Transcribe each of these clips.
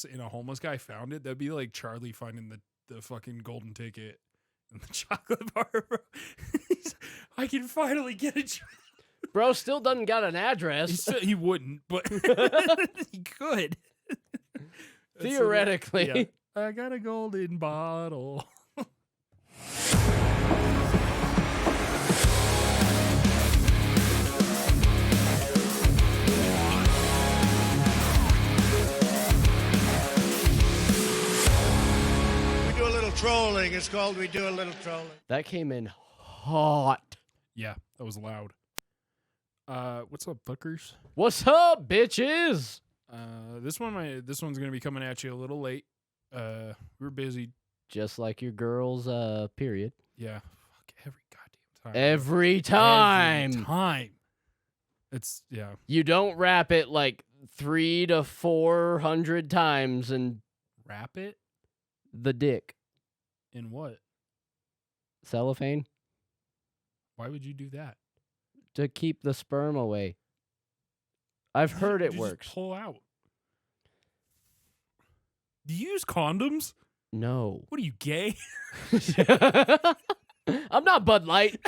this and a homeless guy found it, that'd be like Charlie finding the fucking golden ticket and the chocolate bar, bro. I can finally get a job. Bro still doesn't got an address. He wouldn't, but he could. Theoretically. Yeah. I got a golden bottle. Trolling. It's called We Do a Little Trolling. That came in hot. Yeah, that was loud. What's up, fuckers? What's up, bitches? This one's gonna be coming at you a little late. We're busy. Just like your girl's period. Yeah. Fuck, every goddamn time. Every time. Every time. It's You don't wrap it like 300 to 400 times and wrap it the dick. in what? Cellophane Why would you do that? to keep the sperm away. I've heard it You works. Just pull out. Do you use condoms? No. What are you, gay? I'm not Bud Light.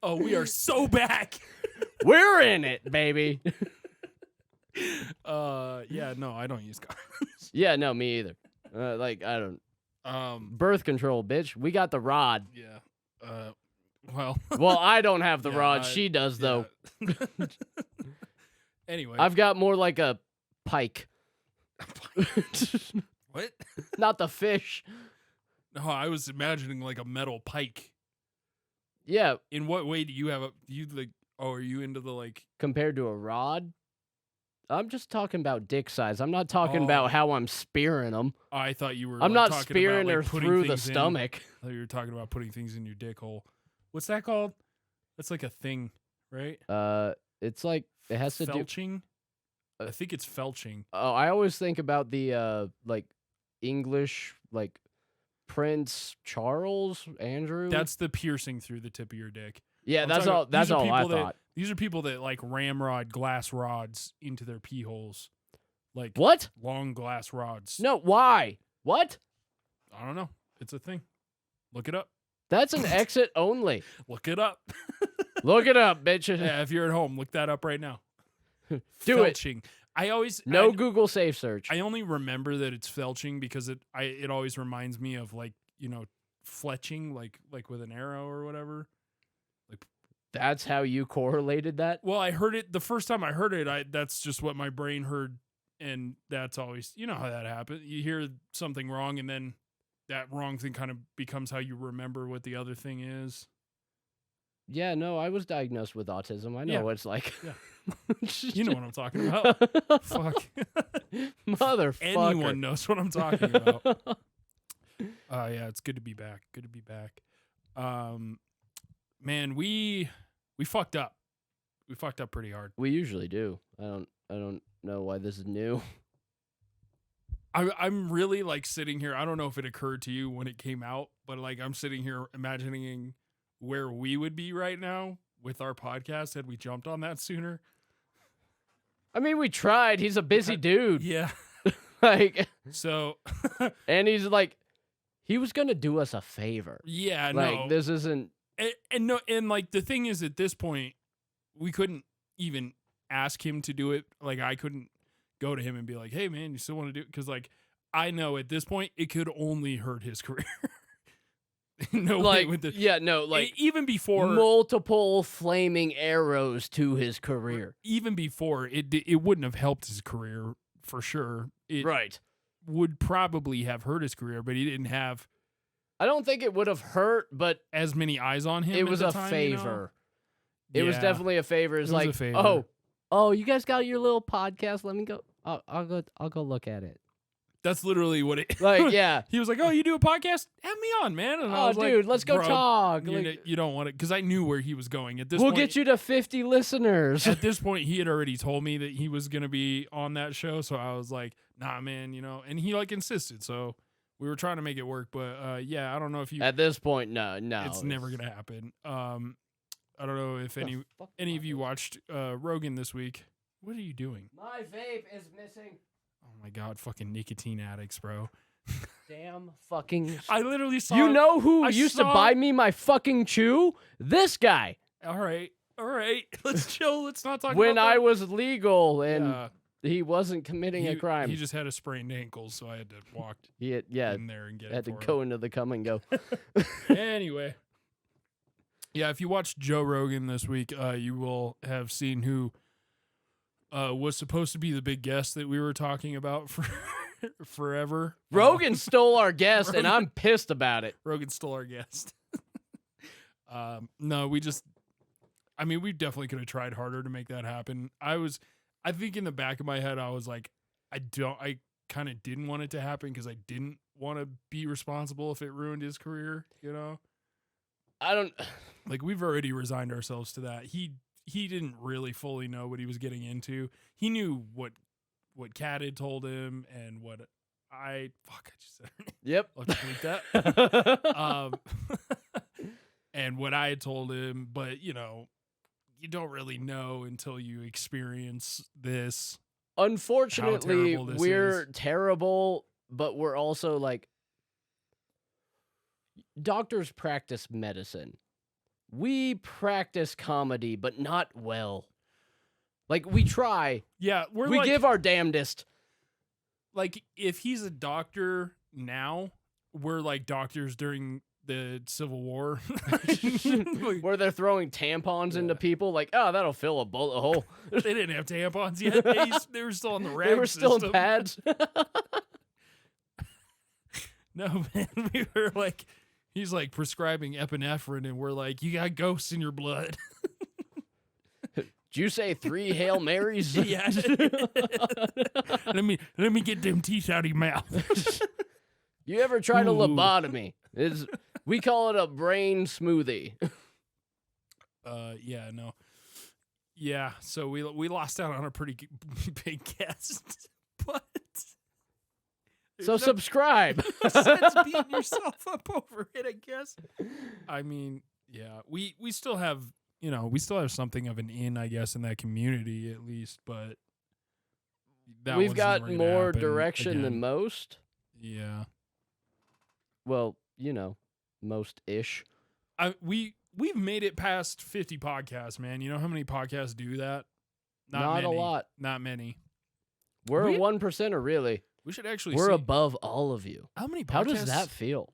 Oh, we are so back. We're in it, baby. Yeah, no, I don't use condoms. Yeah, no, me either. I don't. Birth control, bitch. We got the rod. Yeah. Well. Well, I don't have the Yeah, rod. She does, though. Anyway. I've got more like a pike. What? Not the fish. No, I was imagining like a metal pike. Yeah, In what way do you have are you into the like? compared to a rod. I'm just talking about dick size. I'm not talking about how I'm spearing them. I thought you were. I'm like, not talking spearing about, her like, putting through the things in. stomach. I thought you were talking about putting things in your dick hole. What's that called? That's like a thing, right? It's like it has to do. Felching. I think it's felching. Oh, I always think about the like English like Prince Charles Andrew. That's the piercing through the tip of your dick. yeah. I'm That's talking- all. That's these are all I people that- thought. These are people that like ramrod glass rods into their pee holes, like What? long glass rods. No. Why? What? I don't know. It's a thing. Look it up. That's an exit only. Look it up. Look it up, bitch. Yeah, if you're at home, look that up right now. Do it. Felching. I always No Google safe search. I only remember that it's felching because it always reminds me of like, fletching, like with an arrow or whatever. That's how you correlated that? Well, I heard it the first time I heard it. That's just what my brain heard, and that's always how that happens. You hear something wrong, and then that wrong thing kind of becomes how you remember what the other thing is. Yeah, no, I was diagnosed with autism. I know Yeah. what it's like. Yeah. You know what I'm talking about. Fuck. Motherfucker. Anyone knows what I'm talking about. Yeah, it's good to be back. Good to be back. Man, we fucked up. We fucked up pretty hard. We usually do. I don't know why this is new. I'm really like sitting here. I don't know if it occurred to you when it came out, but like I'm sitting here imagining where we would be right now with our podcast had we jumped on that sooner. I mean, we tried. He's a busy dude. Yeah. Like, So, and he's like, he was gonna do us a favor. yeah, Like, no. this isn't. And like the thing is, at this point, we couldn't even ask him to do it. Like I couldn't go to him and be like, "Hey, man, you still want to do it?" Because like I know at this point it could only hurt his career. No way Like, with the yeah, no, like even before multiple flaming arrows to his career. even before it wouldn't have helped his career for sure. It Right. would probably have hurt his career, but he didn't have I don't think it would have hurt, but as many eyes on him. it at was the a time, favor. It was Yeah. definitely a favor. It's It was like, a favor. oh, you guys got your little podcast. Let me go. I'll go look at it. That's literally what it. Like, yeah. He was like, "Oh, you do a podcast? Have me on, man." And I Oh, was like, dude, let's go "Bro, talk. You, Like, you don't want it because I knew where he was going. At this we'll point, get you to 50 listeners. At this point, he had already told me that he was gonna be on that show, so I was like, "Nah, man," and he like insisted. So we were trying to make it work, but yeah, I don't know if you. At this point, no. It's never gonna happen. I don't know if any of you watched Rogan this week. What are you doing? My vape is missing. Oh my god, fucking nicotine addicts, bro. Damn fucking. I literally saw. You know who I used to saw- buy me my fucking chew? This guy. All right. Let's chill. Let's not talk When about I that. was legal and Yeah. he wasn't committing a crime. He just had a sprained ankle, so I had to walk He had, yeah, in there and get had it to for go into the come and go. him. Anyway. Yeah, if you watched Joe Rogan this week, you will have seen who was supposed to be the big guest that we were talking about for forever. Rogan stole our guest, and I'm pissed about it. Rogan stole our guest. No, we definitely could have tried harder to make that happen. I think in the back of my head, I was like, I kind of didn't want it to happen because I didn't want to be responsible if it ruined his career, you know? I don't. Like, we've already resigned ourselves to that. He didn't really fully know what he was getting into. He knew what Kat had told him and what I just said her name. Yep. I'll just delete that. And what I had told him, but you don't really know until you experience this. Unfortunately, terrible this we're is. terrible, but we're also like doctors practice medicine. We practice comedy, but not well. Like, we try. Yeah, We give our damnedest. like, if he's a doctor now, we're like doctors during the Civil War. Like, Where they're throwing tampons into Yeah. people, like, oh, that'll fill a bullet hole. they didn't have tampons yet. They were still on the rag They were still in system. pads. No, man, we were like, he's like prescribing epinephrine, and we're like, you got ghosts in your blood. Did you say 3 Hail Marys? Yeah. let me get them teeth out of your mouth. You ever tried a Ooh. lobotomy? We call it a brain smoothie. Yeah, no. Yeah, so we lost out on a pretty big guest, but So there's subscribe. no sense beating yourself up over it, I guess. I mean, yeah, we still have, we still have something of an in, I guess, in that community at least, but that We've one's got never gonna more happen direction than again. most. Yeah. Well, most-ish. We've made it past 50 podcasts, man. You know how many podcasts do that? Not a many. lot. Not many. We're We- a 1%er, really. We should actually We're see above all of you. how many podcasts. How does that feel?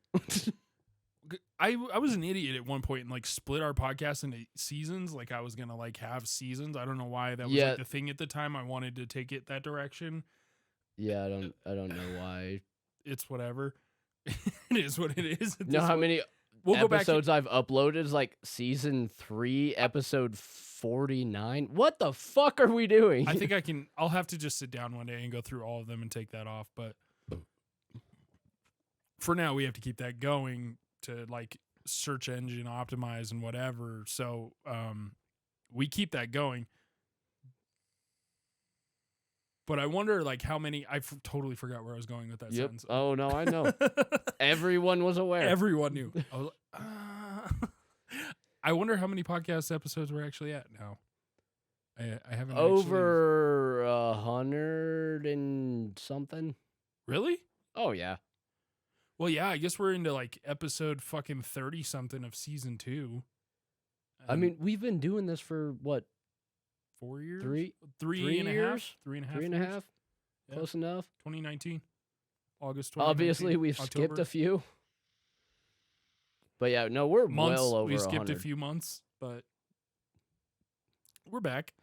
I was an idiot at one point and like split our podcast into seasons. Like I was gonna like have seasons. I don't know why that was Yeah. like the thing at the time. I wanted to take it that direction. Yeah, I don't know why. It's whatever. It is what it is. at Know this how point. many We'll go back. episodes I've uploaded? Is like season 3, episode 49. What the fuck are we doing? I think I can. I'll have to just sit down one day and go through all of them and take that off. But for now, we have to keep that going to like search engine optimize and whatever. So we keep that going. But I wonder like how many. Totally forgot where I was going with that Yep. sentence. Oh no, I know. Everyone was aware. Everyone knew. I was like, I wonder how many podcast episodes we're actually at now. I haven't Over 100 and something. really. Oh yeah. Well, yeah, I guess we're into like episode fucking 30 something of season 2. I mean, we've been doing this for what? 4 years, Three 3 and a half, years? 3.5, 3.5? years? Yeah. Close enough. 2019, August 2019. Obviously, we've skipped October. a few. But yeah, no, we're months. well over We skipped 100. a few months, but we're back.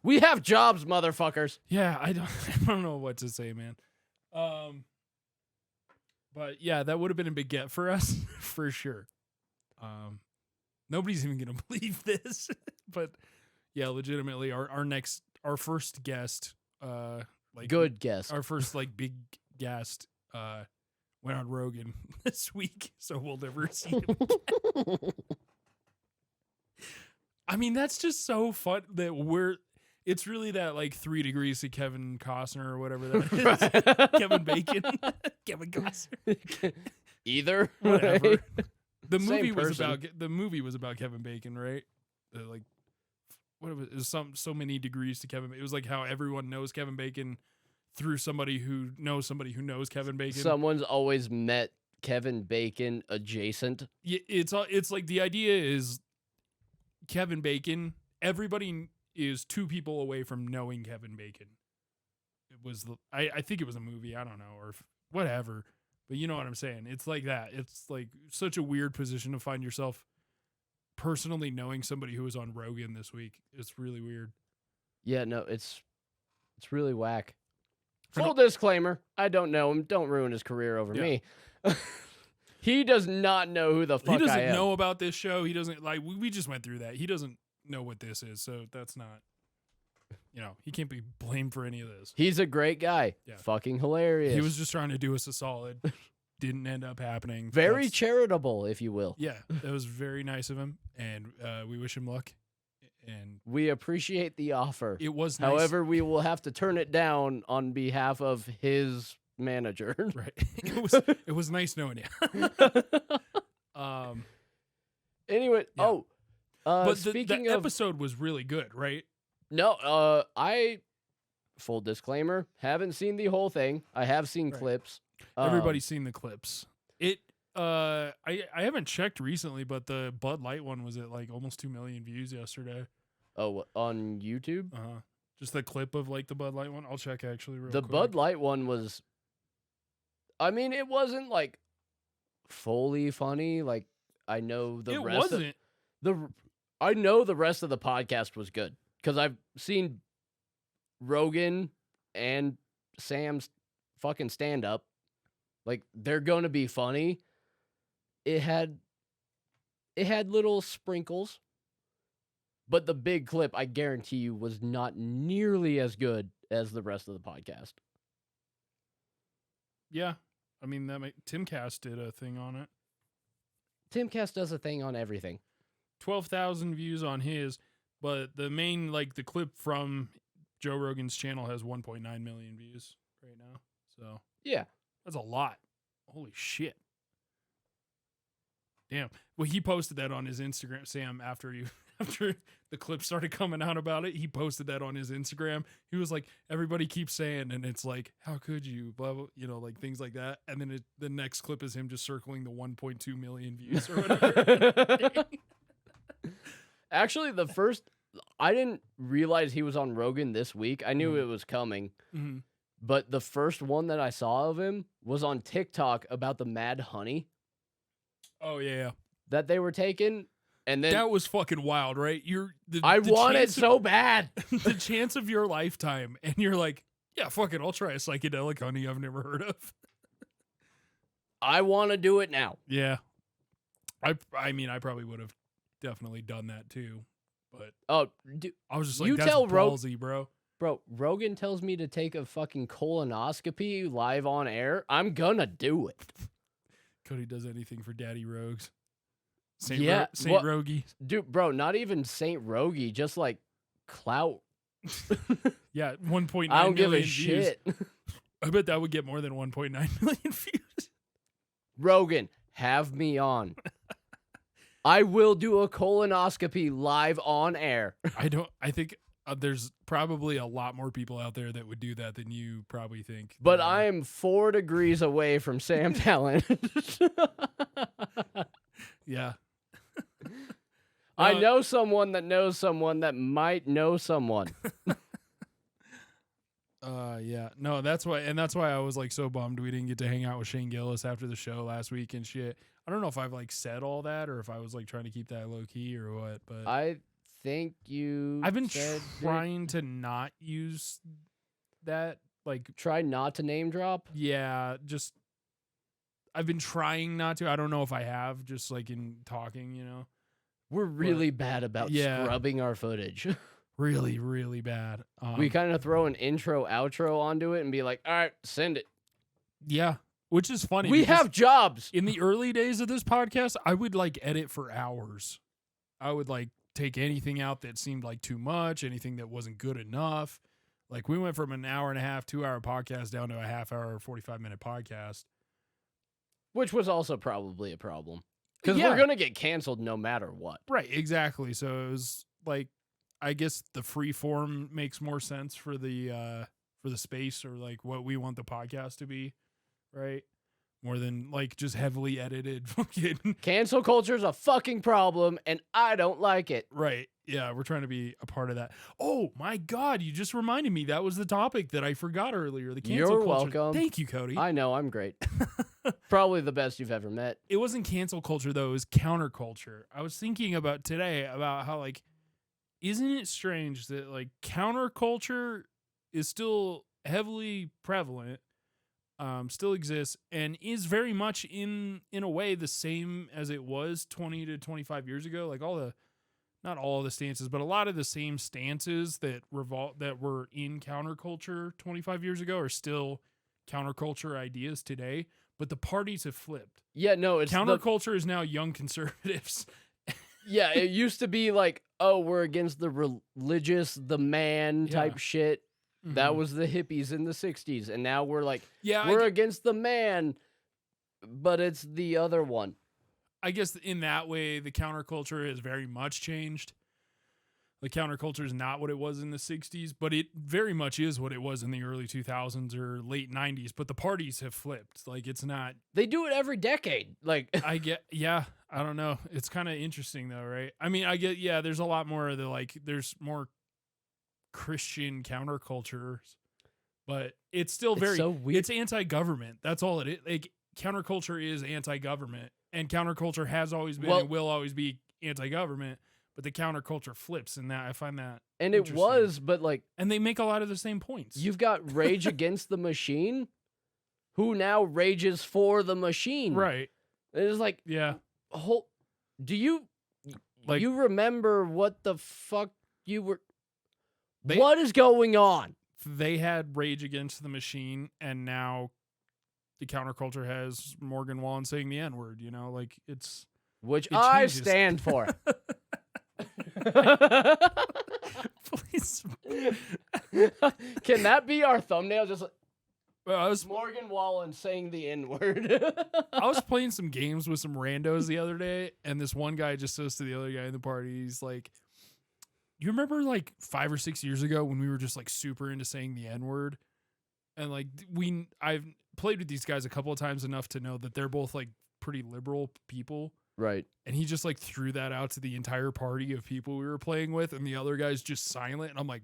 We have jobs, motherfuckers. Yeah, I don't know what to say, man. But yeah, that would have been a big get for us for sure. Nobody's even gonna believe this, but yeah, legitimately, our first guest, like Good guess. our first like big guest, went on Rogan this week, so we'll never see him again. I mean, that's just so fun that it's really that like 3 degrees to Kevin Costner or whatever that is. Kevin Bacon. Kevin Costner. Either. Whatever. right? The Same movie was person. about Kevin Bacon, right? Like it was so many degrees to Kevin. It was like how everyone knows Kevin Bacon through somebody who knows Kevin Bacon. Someone's always met Kevin Bacon adjacent. Yeah, it's like the idea is Kevin Bacon. Everybody is 2 people away from knowing Kevin Bacon. It was I think it was a movie. I don't know, or whatever. But you know what I'm saying. It's like that. It's like such a weird position to find yourself personally knowing somebody who was on Rogan this week. It's really weird. Yeah, no, it's really whack. Full disclaimer, I don't know him. Don't ruin his career over me. He does not know who the fuck I am. He doesn't know about this show. He doesn't, like, we just went through that. He doesn't know what this is, so that's not, he can't be blamed for any of this. He's a great guy. Yeah. Fucking hilarious. He was just trying to do us a solid. Didn't end up happening. Very charitable, if you will. Yeah, that was very nice of him, and we wish him luck. And we appreciate the offer. It was nice. However, we will have to turn it down on behalf of his manager. Right. It was nice knowing you. Anyway, yeah. But speaking the of episode was really good, right? No, I full disclaimer, haven't seen the whole thing. I have seen clips. Everybody's seen the clips. I haven't checked recently, but the Bud Light one was at like almost 2 million views yesterday. Oh, on YouTube? Just the clip of like the Bud Light one. I'll check actually real quick. The Bud Light one was, I mean, it wasn't like fully funny. Like I know the rest wasn't. I know the rest of the podcast was good because I've seen Rogan and Sam's fucking stand up. Like they're going to be funny. It had little sprinkles, but the big clip, I guarantee you, was not nearly as good as the rest of the podcast. Yeah. I mean, Timcast did a thing on it. Timcast does a thing on everything. 12,000 views on his, but the main, like the clip from Joe Rogan's channel has 1.9 million views right now. So yeah, that's a lot. Holy shit. Damn. Well, he posted that on his Instagram, Sam, after the clip started coming out about it. He posted that on his Instagram. He was like, everybody keeps saying, and it's like, how could you, blah, blah, like things like that. And then the next clip is him just circling the 1.2 million views or whatever. Actually, I didn't realize he was on Rogan this week. I knew it was coming. Mm-hmm. But the first one that I saw of him was on TikTok about the mad honey. Oh, yeah. That they were taking. And then that was fucking wild, right? I want it so bad. The chance of your lifetime. And you're like, yeah, fuck it. I'll try a psychedelic honey I've never heard of. I want to do it now. Yeah. I mean, I probably would have definitely done that too. But I was just like, that's ballsy, bro. Bro, Rogan tells me to take a fucking colonoscopy live on air. I'm gonna do it. Cody does anything for Daddy Rogues. Saint Rogie. Dude, bro, not even Saint Rogie, just like clout. Yeah, 1.9 I don't million give a views. shit. I bet that would get more than 1.9 million views. Rogan, have me on. I will do a colonoscopy live on air. I think there's probably a lot more people out there that would do that than you probably think. But I am 4 degrees away from Sam Tallent. Yeah. I know someone that knows someone that might know someone. Yeah. No, that's why I was like so bummed we didn't get to hang out with Shane Gillis after the show last week and shit. I don't know if I've like said all that or if I was like trying to keep that low key or what, but I think I've been trying to not use that, like try not to name drop. Yeah, just I've been trying not to. I don't know if I have, just like in talking, We're really bad about scrubbing our footage. Really, really bad. We kind of throw an intro, outro onto it and be like, all right, send it. Yeah, which is funny. We have jobs. In the early days of this podcast, I would like edit for hours. I would like take anything out that seemed like too much, anything that wasn't good enough. Like we went from an hour and a half, 2-hour podcast down to a half-hour, 45-minute podcast. Which was also probably a problem. Because we're going to get canceled no matter what. Right, exactly. So it was like, I guess the free form makes more sense for the space, or like what we want the podcast to be, right? More than like just heavily edited fucking. Cancel culture is a fucking problem, and I don't like it. Right. Yeah, we're trying to be a part of that. Oh my God, you just reminded me that was the topic that I forgot earlier. The cancel You're culture. welcome. Thank you, Cody. I know, I'm great. Probably the best you've ever met. It wasn't cancel culture though, it was counterculture. I was thinking about today about how like, isn't it strange that like counterculture is still heavily prevalent, still exists, and is very much in a way the same as it was 20 to 25 years ago. Like not all of the stances, but a lot of the same stances that were in counterculture 25 years ago are still counterculture ideas today. But the parties have flipped. Yeah, no, it's counterculture is now young conservatives. Yeah, it used to be like, oh, we're against the religious, the man type shit. Mm-hmm. That was the hippies in the 60s. And now we're like, we're against the man, but it's the other one. I guess in that way, the counterculture has very much changed. The counterculture is not what it was in the 60s, but it very much is what it was in the early 2000s or late 90s. But the parties have flipped. Like, it's not. They do it every decade. Like, I don't know. It's kind of interesting, though, right? I mean, there's a lot more of the, like, there's more Christian countercultures, but it's still very, so weird. It's anti-government. That's all it is. Like, counterculture is anti-government, and counterculture has always been and will always be anti-government. But the counterculture flips, and that I find that and it was, but like, and they make a lot of the same points. You've got Rage Against the Machine, who now rages for the machine, right? It's like, do you like you remember what the fuck you were? What is going on? They had Rage Against the Machine, and now the counterculture has Morgan Wallen saying the N-word. You know, like which I stand for. Please. Can that be our thumbnail? Just like, Morgan Wallen saying the N-word. I was playing some games with some randos the other day, and this one guy just says to the other guy in the party, he's like, you remember like 5 or 6 years ago when we were just like super into saying the N-word? And like I've played with these guys a couple of times enough to know that they're both like pretty liberal people. Right. And he just like threw that out to the entire party of people we were playing with, and the other guy's just silent. And I'm like,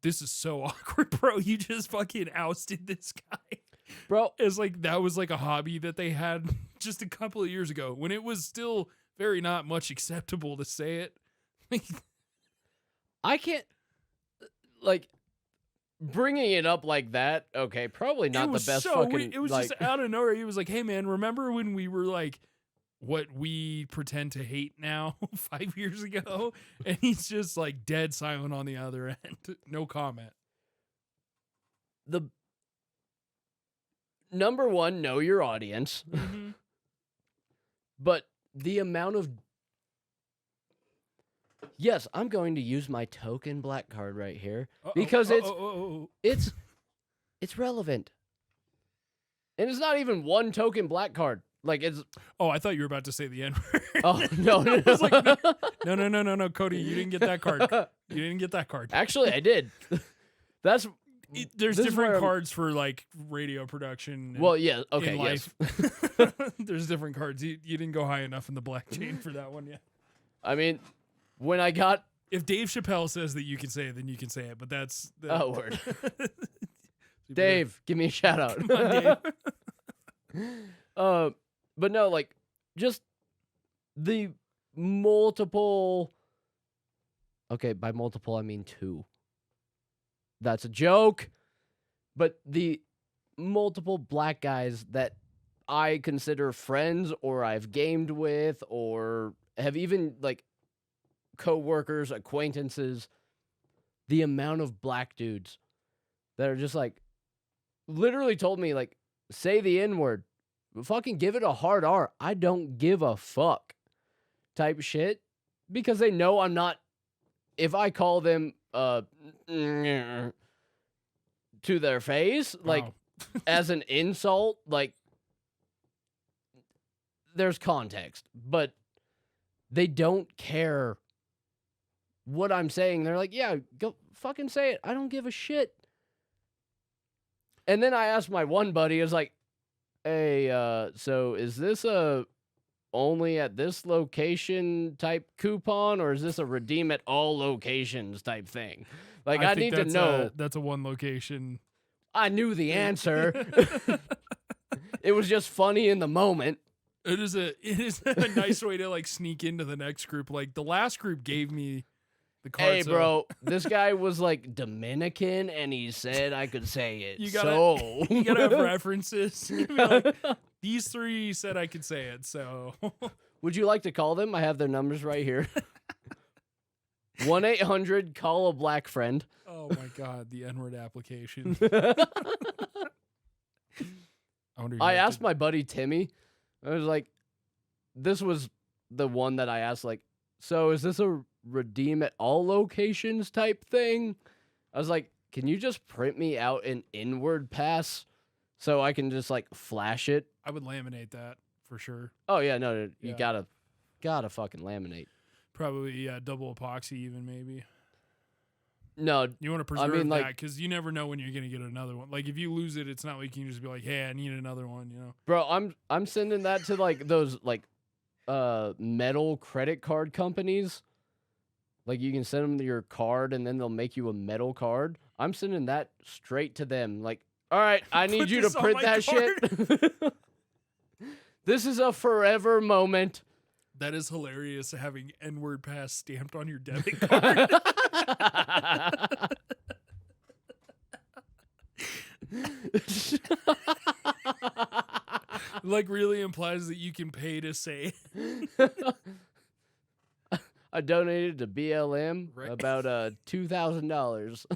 this is so awkward, bro. You just fucking ousted this guy. Bro, it's like that was like a hobby that they had just a couple of years ago when it was still very not much acceptable to say it. I can't, like, bringing it up like that, okay, probably not the best fucking... It was like, just out of nowhere. He was like, hey, man, remember when we were like, what we pretend to hate now 5 years ago? And he's just like dead silent on the other end. No comment. The number one, know your audience. Mm-hmm. But the amount of... Yes, I'm going to use my token black card right here because it's relevant. And it's not even one token black card. Like it's. Oh, I thought you were about to say the N-word. Oh no! I was like, no, Cody, you didn't get that card. You didn't get that card. Actually, I did. There's different cards for like radio production. Well, yeah, okay, in yes. There's different cards. You didn't go high enough in the black chain for that one yet. I mean, when I got, if Dave Chappelle says that you can say it, then you can say it. But that's oh word. Dave, give me a shout out. Come on, Dave. But no, like, just the multiple... Okay, by multiple, I mean 2. That's a joke. But the multiple black guys that I consider friends or I've gamed with or have even, like, co-workers, acquaintances, the amount of black dudes that are just, like, literally told me, like, say the N-word. Fucking give it a hard R. I don't give a fuck type shit because they know I'm not. If I call them to their face, like as an insult, like there's context, but they don't care what I'm saying. They're like, yeah, go fucking say it. I don't give a shit. And then I asked my one buddy, I was like, hey, so is this a only at this location type coupon, or is this a redeem at all locations type thing? Like, I need to know. That's a one location. I knew the answer. It was just funny in the moment. It is a nice way to like sneak into the next group. Like the last group gave me the card. Hey, bro, this guy was like Dominican, and he said I could say it. You gotta have references. Be like, these three said I could say it. So, would you like to call them? I have their numbers right here. 1-800 call a black friend. Oh my God, the N-word application. I asked my buddy Timmy. I was like, this was the one that I asked, like, so is this a redeem at all locations type thing? I was like, can you just print me out an inward pass so I can just like flash it? I would laminate that for sure. Oh yeah, no, you gotta fucking laminate. Probably double epoxy even maybe. No, you want to preserve that because you never know when you're gonna get another one. Like if you lose it, it's not like you can just be like, "Hey, I need another one." You know, bro. I'm sending that to like those like metal credit card companies. Like you can send them your card and then they'll make you a metal card. I'm sending that straight to them. Like, all right, I need you to print that shit. This is a forever moment. That is hilarious, having N-word pass stamped on your debit card. Like really implies that you can pay to say I donated to BLM right. about $2,000.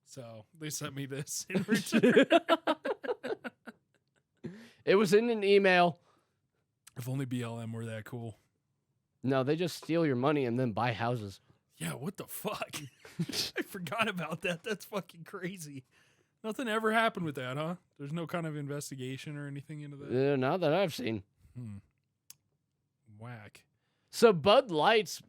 So they sent me this in return. It was in an email. If only BLM were that cool. No, they just steal your money and then buy houses. Yeah, what the fuck? I forgot about that. That's fucking crazy. Nothing ever happened with that, huh? There's no kind of investigation or anything into that? Not that I've seen. Whack. So Bud Light's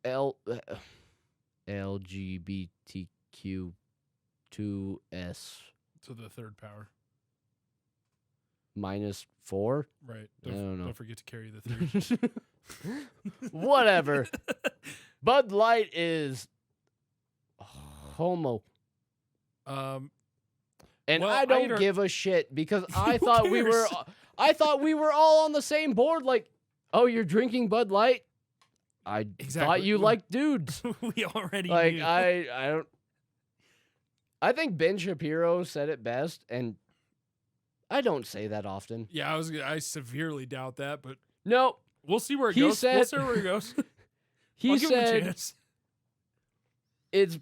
LGBTQ2S. So the third power. -4? Right. I don't know. Don't forget to carry the 3. Whatever. Bud Light is homo. And well, I don't give a shit because I thought we were all on the same board. Like, oh, you're drinking Bud Light? I thought you liked dudes. We already like knew. I don't. I think Ben Shapiro said it best, and I don't say that often. Yeah, I severely doubt that, but no, we'll see where it goes. We'll see where it goes. He give him a said chance. It's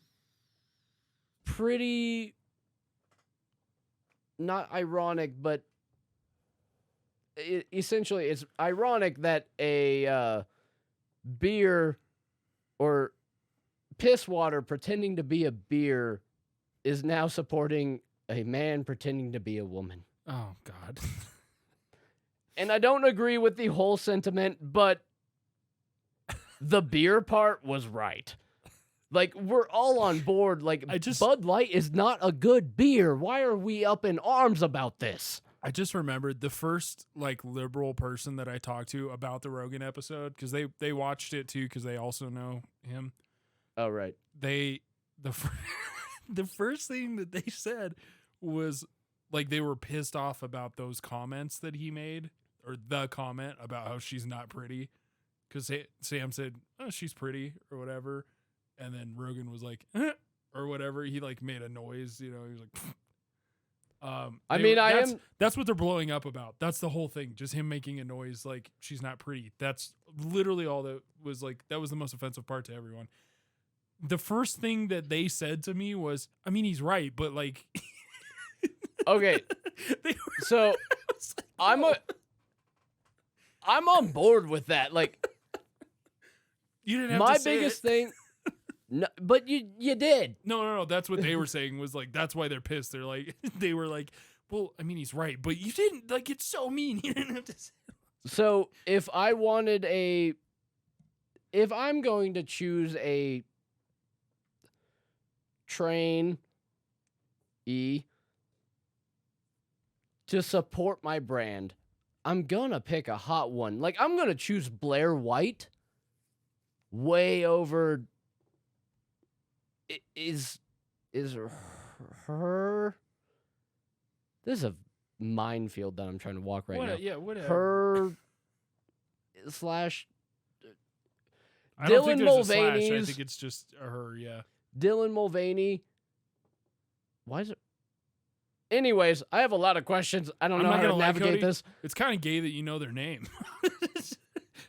pretty not ironic, but essentially it's ironic that a beer or piss water pretending to be a beer is now supporting a man pretending to be a woman. Oh, God. And I don't agree with the whole sentiment, but the beer part was right. Like, we're all on board. Like, Bud Light is not a good beer. Why are we up in arms about this? I just remembered the first, like, liberal person that I talked to about the Rogan episode, because they watched it, too, because they also know him. Oh, right. The first thing that they said was, like, they were pissed off about those comments that he made, or the comment about how she's not pretty, because Sam said, oh, she's pretty, or whatever. And then Rogan was like, or whatever. He like made a noise, you know. He was like, that's what they're blowing up about. That's the whole thing. Just him making a noise like she's not pretty. That's literally all that was like. That was the most offensive part to everyone. The first thing that they said to me was, I mean, he's right, but like, okay. So like, I'm on board with that. Like, you didn't have my to say biggest thing. No, but you did. No. That's what they were saying was like, that's why they're pissed. They're like, they were like, well, I mean, he's right, but you didn't, like, it's so mean. You didn't have to say. So if I wanted a if I'm going to choose a train to support my brand, I'm gonna pick a hot one. Like, I'm gonna choose Blair White way over. Is her? This is a minefield that I'm trying to walk right now. Yeah, whatever. Her slash I don't Dylan think there's a slash. I Mulvaney's- think it's just her. Yeah. Dylan Mulvaney. Why is it? Anyways, I have a lot of questions. I don't I'm know not how to gonna lie, navigate Cody. this. It's kind of gay that you know their name.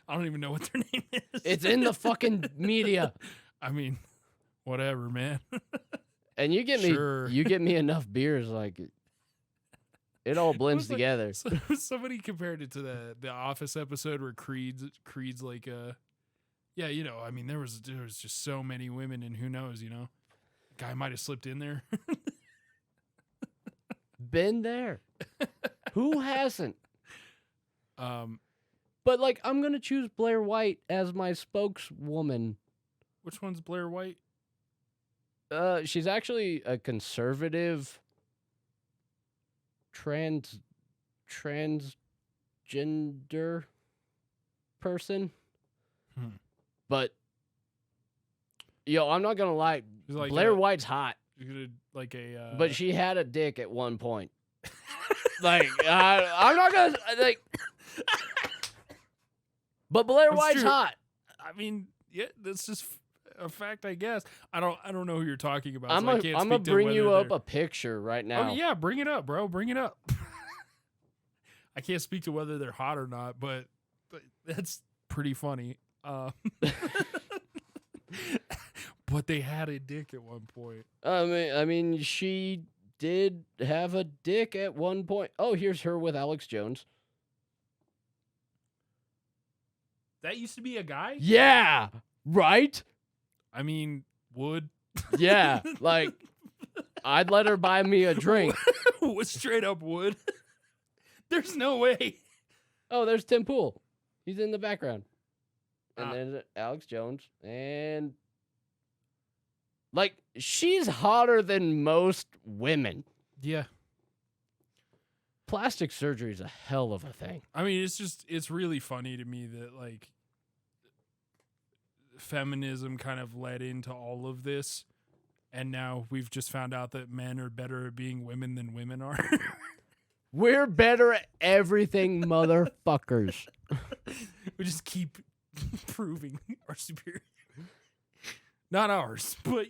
I don't even know what their name is. It's in the fucking media. I mean, whatever, man. And you get Sure. me enough beers, like it all blends was like- together. Somebody compared it to the Office episode where Creed's like yeah, you know, I mean there was just so many women, and who knows, you know, guy might have slipped in there. Been there. Who hasn't? But like, I'm gonna choose Blair White as my spokeswoman. which one's Blair White? She's actually a conservative transgender person. But I'm not gonna lie, She's like Blair White's hot, like a but she had a dick at one point. Like, I'm not gonna like. But Blair That's White's true. hot. I mean, yeah, that's just a fact, I guess. I don't know who you're talking about. I'm so I can't gonna speak to bring you whether up they're- a picture right now. Oh yeah, bring it up, bro. Bring it up. I can't speak to whether they're hot or not, but that's pretty funny. But they had a dick at one point. I mean, she did have a dick at one point. Oh, here's her with Alex Jones. That used to be a guy? Yeah, right? I mean, would. Yeah, like, I'd let her buy me a drink. Was straight up would. There's no way. Oh, there's Tim Pool. He's in the background. And Ah. then Alex Jones. And, like, she's hotter than most women. Yeah. Plastic surgery is a hell of a thing. I mean, it's really funny to me that, like, feminism kind of led into all of this. And now we've just found out that men are better at being women than women are. We're better at everything, motherfuckers. We just keep proving our superior. Not ours, but,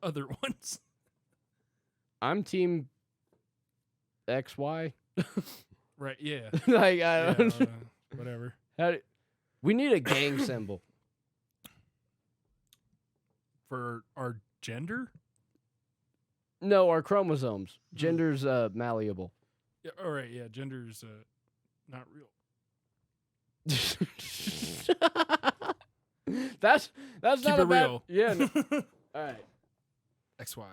other ones. I'm team XY. Right, yeah. Like, Yeah, I don't whatever. we need a gang symbol. For our gender? No, our chromosomes. Gender's malleable. Yeah, all right, yeah, gender's not real. That's Keep not it a bad, real. Yeah. No. All right. XY.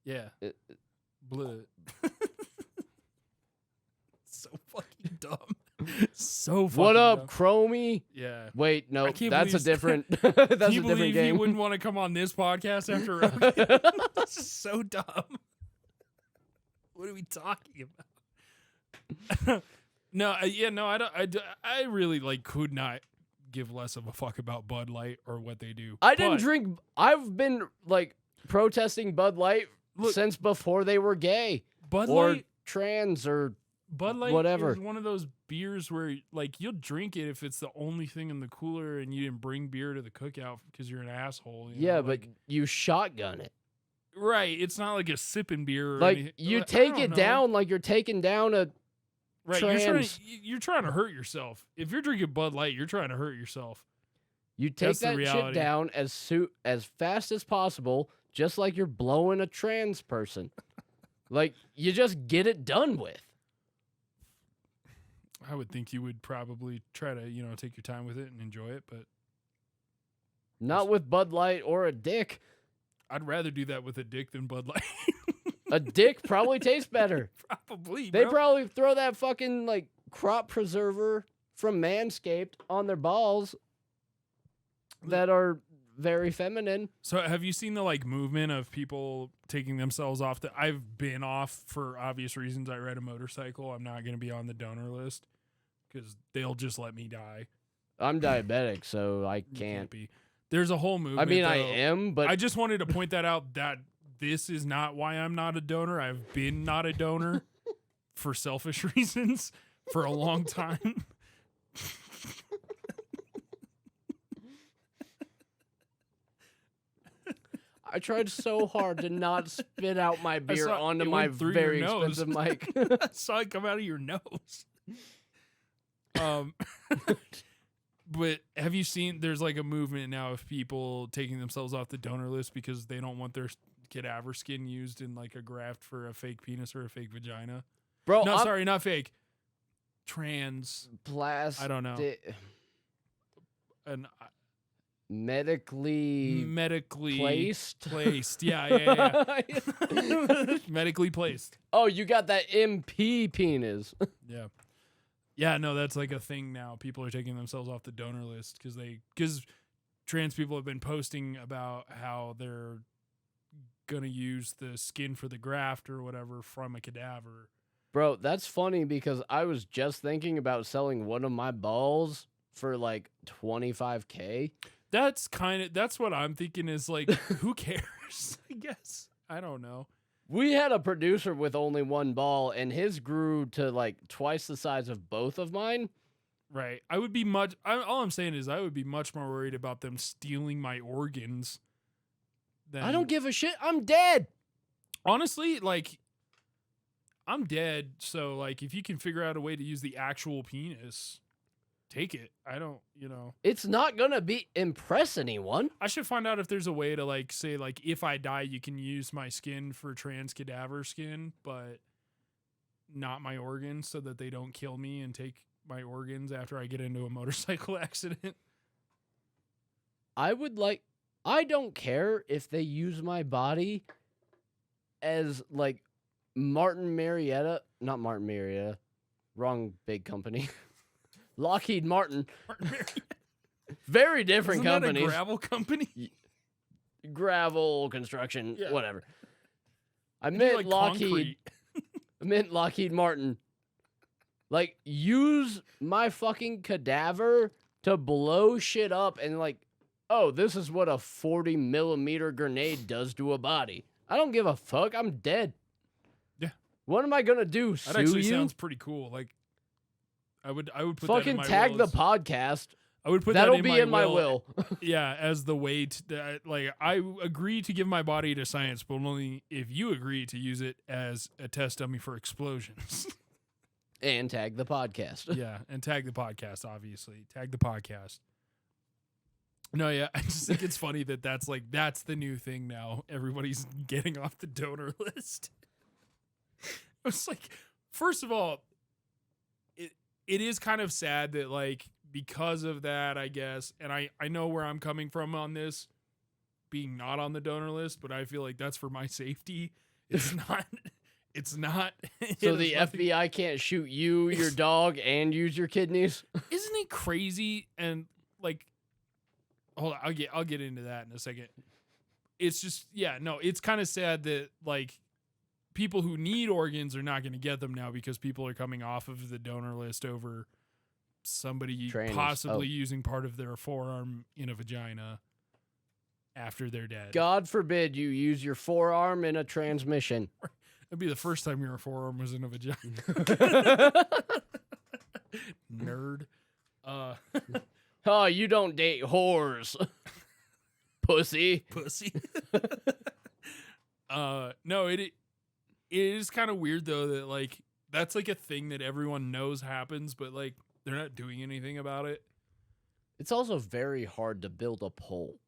Yeah. It- Blood. So fucking dumb. So fucking What up, dumb. Chromie? Yeah. Wait, no, I can't that's a believe- different. That's Can a you different believe he game. wouldn't want to come on this podcast after Rogan? This is so dumb. What are we talking about? No, I really could not give less of a fuck about Bud Light or what they do. I didn't But drink. I've been protesting Bud Light Look- since before they were gay Bud or Light. trans or Bud Light whatever. is one of those beers where you'll drink it if it's the only thing in the cooler and you didn't bring beer to the cookout because you're an asshole. You yeah, know, but you shotgun it. right, it's not like a sipping beer. Or Like anything. you I take don't it know. down like you're taking down a Right, trans. you're trying to hurt yourself. If you're drinking Bud Light, you're trying to hurt yourself. You take That's the that shit reality. down as fast as possible, just like you're blowing a trans person. Like you just get it done with. I would think you would probably try to take your time with it and enjoy it, but Not with Bud Light or a dick. I'd rather do that with a dick than Bud Light. A dick probably tastes better. Probably. They bro. probably throw that fucking crop preserver from Manscaped on their balls that are very feminine. So have you seen the like movement of people taking themselves off I've been off for obvious reasons. I ride a motorcycle. I'm not going to be on the donor list because they'll just let me die. I'm diabetic, so I You can't. be. There's a whole movement. I mean, though. I am, but I just wanted to point that out that this is not why I'm not a donor. I've been not a donor for selfish reasons for a long time. I tried so hard to not spit out my beer saw onto it my went through very your nose. expensive mic. I saw it come out of your nose. But have you seen there's like a movement now of people taking themselves off the donor list because they don't want their cadaver skin used in like a graft for a fake penis or a fake vagina? Bro, No, sorry, not fake. Trans. Plastic. I don't know. And Medically placed. Yeah. Medically placed. Oh, you got that MP penis. Yeah. Yeah, no, that's like a thing now. People are taking themselves off the donor list because trans people have been posting about how they're going to use the skin for the graft or whatever from a cadaver. Bro, that's funny because I was just thinking about selling one of my balls for like $25K. That's what I'm thinking is like, who cares? I guess. I don't know. We had a producer with only one ball, and his grew to like twice the size of both of mine. Right. All I'm saying is I would be much more worried about them stealing my organs than. I don't give a shit. I'm dead. Honestly, like, I'm dead. So, like, if you can figure out a way to use the actual penis, take it. I don't, It's not going to impress anyone. I should find out if there's a way to, like, say, like, if I die, you can use my skin for trans cadaver skin, but not my organs so that they don't kill me and take my organs after I get into a motorcycle accident. I don't care if they use my body as, like, not Martin Marietta, wrong big company. Lockheed Martin. Very different Isn't companies. that a gravel company? Gravel, construction, Yeah. whatever. I They do, meant like, Lockheed. concrete. I meant Lockheed Martin. Like, use my fucking cadaver to blow shit up and like, oh, this is what a 40mm grenade does to a body. I don't give a fuck. I'm dead. Yeah. What am I gonna do? That Sue actually you? sounds pretty cool. Like, I would put that in Fucking my tag will the as- podcast. I would put That'll that be in my will. Yeah, as the way to like I agree to give my body to science, but only if you agree to use it as a test dummy for explosions. And tag the podcast. Yeah, and tag the podcast, obviously. Tag the podcast. No, yeah, I just think it's funny that's the new thing now. Everybody's getting off the donor list. It's like, first of all, it is kind of sad that like because of that, I guess, and I know where I'm coming from on this, being not on the donor list, but I feel like that's for my safety. It's not. It's not. So the FBI can't shoot you, your dog, and use your kidneys? Isn't it crazy? And like, hold on, I'll get into that in a second. It's just, yeah, no, it's kind of sad that like people who need organs are not going to get them now because people are coming off of the donor list over somebody Trainers. possibly using part of their forearm in a vagina after they're dead. God forbid you use your forearm in a transmission. That'd be the first time your forearm was in a vagina. Nerd. Oh, you don't date whores. Pussy. Pussy. No, it is kind of weird though that like that's like a thing that everyone knows happens, but like they're not doing anything about it. It's also very hard to build a pole.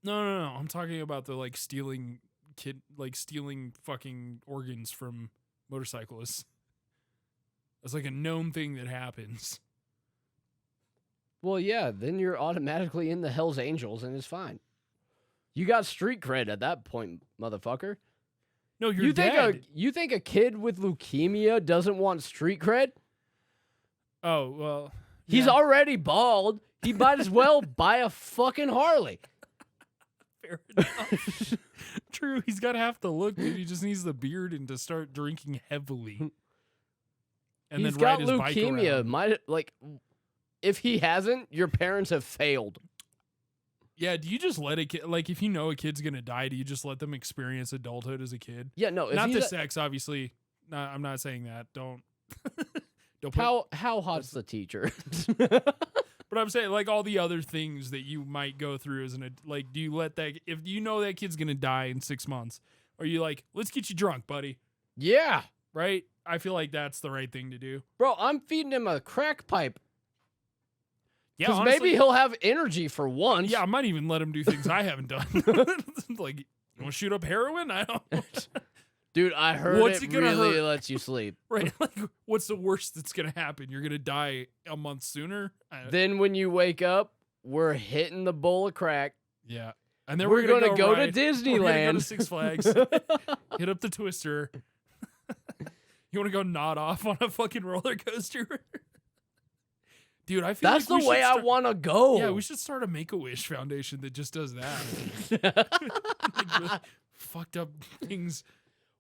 No. I'm talking about the like stealing fucking organs from motorcyclists. That's like a known thing that happens. Well, yeah, then you're automatically in the Hells Angels and it's fine. You got street cred at that point, motherfucker. No, you're dead. You think a kid with leukemia doesn't want street cred? Oh, well, He's already bald. He might as well buy a fucking Harley. Fair enough. True. He's got half the look, dude. He just needs the beard and to start drinking heavily. And He's then got ride his bike leukemia. around. If he hasn't, your parents have failed. Yeah, do you just let a kid, like, if you know a kid's going to die, do you just let them experience adulthood as a kid? Yeah, no. If Not he's the sex, obviously. No, I'm not saying that. Don't put, how hot's the teacher? but I'm saying, like, all the other things that you might go through as like, do you let that, if you know that kid's going to die in 6 months, are you like, let's get you drunk, buddy? Yeah. Right? I feel like that's the right thing to do. Bro, I'm feeding him a crack pipe. Yeah, Because honestly, maybe he'll have energy for once. Yeah, I might even let him do things I haven't done. Like, you want to shoot up heroin? I don't know. Dude, I heard What's it it gonna really hurt? lets you sleep. Right? Like, what's the worst that's going to happen? You're going to die a month sooner? Then when you wake up, we're hitting the bowl of crack. Yeah. And then We're going to go to We're going to Disneyland. go to Six Flags. Hit up the Twister. You want to go nod off on a fucking roller coaster? Dude, I feel That's like the way I want to go. Yeah, we should start a Make-A-Wish Foundation that just does that. Like, really fucked up things.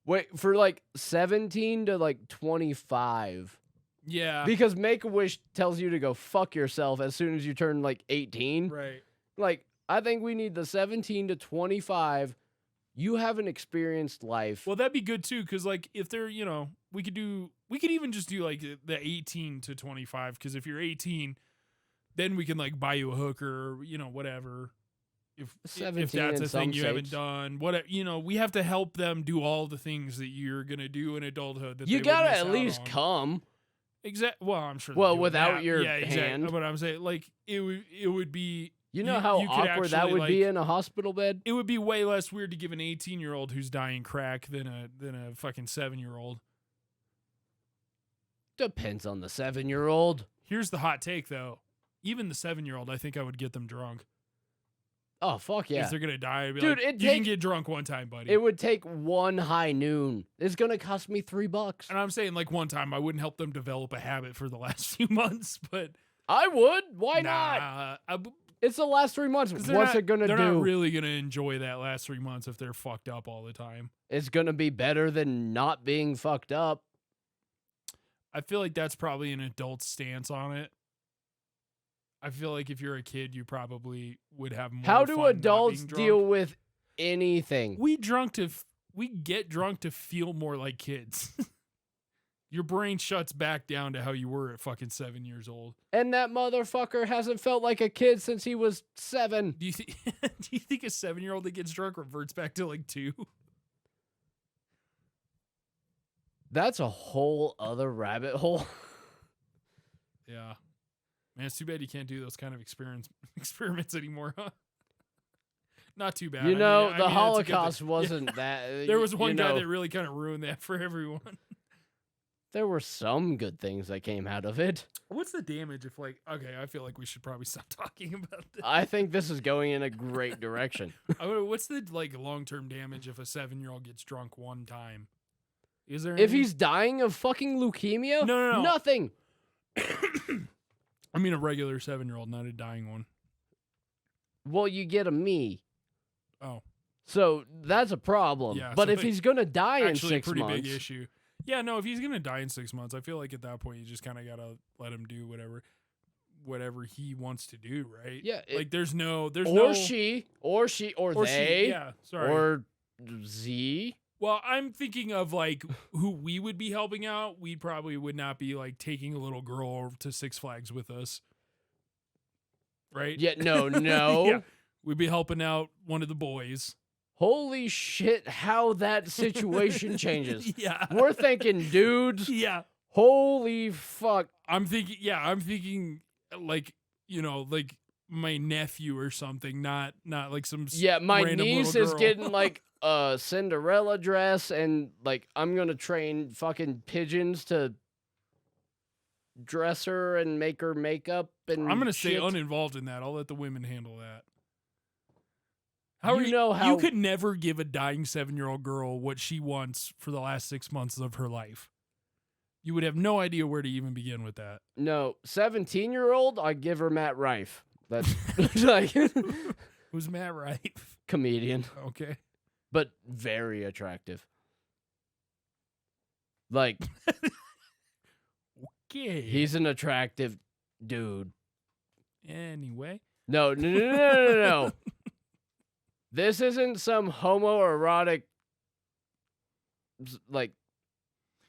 Wait, for like 17 to like 25. Yeah. Because Make-A-Wish tells you to go fuck yourself as soon as you turn like 18. Right. Like, I think we need the 17 to 25. You haven't experienced life. Well, that'd be good too, because like if they're, we could even just do like the 18 to 25, because if you're 18, then we can like buy you a hooker or whatever. If 17 that's in a some thing you haven't states. done, we have to help them do all the things that you're gonna do in adulthood. That You they would gotta miss at out least on. come. Well, I'm sure. Well, they do without that. your yeah, exactly. hand. But I'm saying like it would be. You know how you could awkward that actually, would be like, in a hospital bed? It would be way less weird to give an 18-year-old who's dying crack than a fucking 7-year-old. Depends on the 7-year-old. Here's the hot take, though. Even the 7-year-old, I think I would get them drunk. Oh, fuck yeah. If they're gonna die, I'd be Dude, like, you can get drunk one time, buddy. It would take one high noon. It's going to cost me $3. And I'm saying like one time, I wouldn't help them develop a habit for the last few months, but I would. Why not? It's the last 3 months. What's it going to do? They're not really gonna enjoy that last 3 months if they're fucked up all the time. It's going to be better than not being fucked up. I feel like that's probably an adult stance on it. I feel like if you're a kid, you probably would have more. How do fun not adults being deal drunk. with anything? We get drunk to feel more like kids. Your brain shuts back down to how you were at fucking 7 years old. And that motherfucker hasn't felt like a kid since he was 7. Do you think a 7-year-old that gets drunk reverts back to like 2? That's a whole other rabbit hole. Yeah. Man, it's too bad you can't do those kind of experiments anymore, huh? Not too bad. You know, the it's a good thing. Holocaust wasn't that. There was one guy know, that really kind of ruined that for everyone. There were some good things that came out of it. What's the damage if okay, I feel like we should probably stop talking about this. I think this is going in a great direction. What's the long-term damage if a 7-year-old gets drunk one time? Is there If any? he's dying of fucking leukemia? No. Nothing. I mean a regular 7-year-old, not a dying one. Well, you get a me. Oh. So that's a problem. Yeah, but so if he's going to die in Actually, 6 a pretty months. big issue. Yeah, no, if he's going to die in 6 months, I feel like at that point you just kind of got to let him do whatever he wants to do, right? Yeah. There's no She, or they, yeah, sorry. or Z. Well, I'm thinking of who we would be helping out. We probably would not be taking a little girl to Six Flags with us. Right? Yeah, no. Yeah. We'd be helping out one of the boys. Holy shit, how that situation changes. Yeah. We're thinking dudes. Yeah. Holy fuck. I'm thinking my nephew or something, not like some Yeah, my random niece little is girl. getting a Cinderella dress and I'm going to train fucking pigeons to dress her and make her makeup and I'm gonna stay shit. uninvolved in that. I'll let the women handle that. You could never give a dying 7-year-old girl what she wants for the last 6 months of her life. You would have no idea where to even begin with that. No, 17-year-old, I'd give her Matt Rife. That's like Who's Matt Rife? comedian, Okay. but very attractive. Like, Okay. he's an attractive dude. Anyway. No. This isn't some homoerotic like